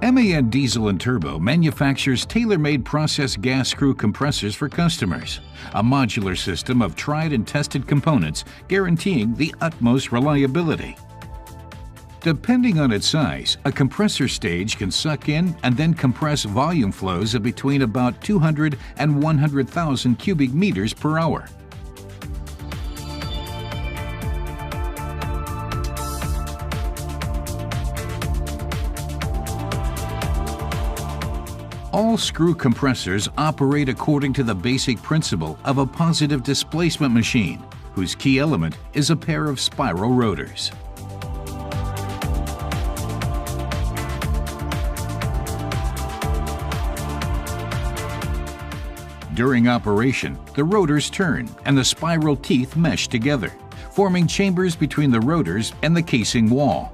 MAN Diesel and Turbo manufactures tailor-made process gas screw compressors for customers, a modular system of tried and tested components guaranteeing the utmost reliability. Depending on its size, a compressor stage can suck in and then compress volume flows of between about 200 and 100,000 cubic meters per hour. All screw compressors operate according to the basic principle of a positive displacement machine, whose key element is a pair of spiral rotors. During operation, the rotors turn and the spiral teeth mesh together, forming chambers between the rotors and the casing wall.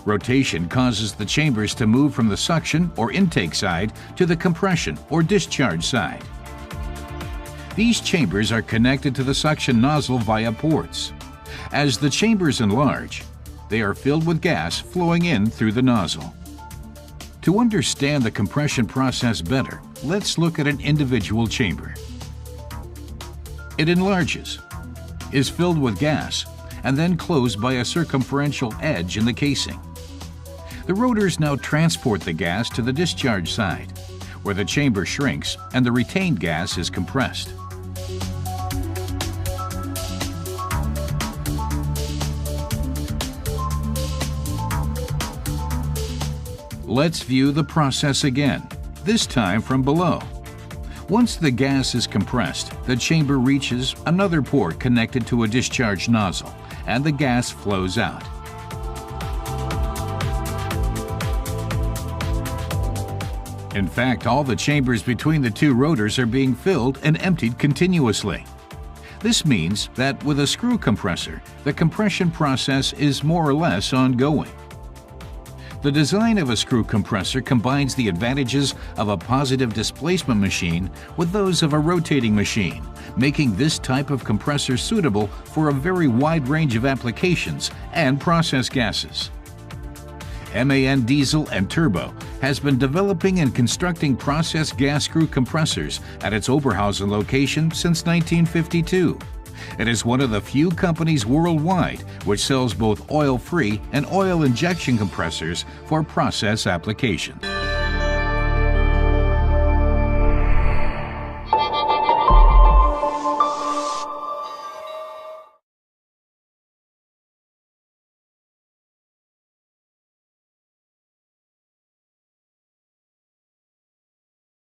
Rotation causes the chambers to move from the suction or intake side to the compression or discharge side. These chambers are connected to the suction nozzle via ports. As the chambers enlarge, they are filled with gas flowing in through the nozzle. To understand the compression process better, let's look at an individual chamber. It enlarges, is filled with gas, and then closed by a circumferential edge in the casing. The rotors now transport the gas to the discharge side, where the chamber shrinks and the retained gas is compressed. Let's view the process again, this time from below. Once the gas is compressed, the chamber reaches another port connected to a discharge nozzle, and the gas flows out. In fact, all the chambers between the two rotors are being filled and emptied continuously. This means that with a screw compressor, the compression process is more or less ongoing. The design of a screw compressor combines the advantages of a positive displacement machine with those of a rotating machine, making this type of compressor suitable for a very wide range of applications and process gases. MAN Diesel and Turbo has been developing and constructing process gas screw compressors at its Oberhausen location since 1952. It is one of the few companies worldwide which sells both oil-free and oil injection compressors for process application.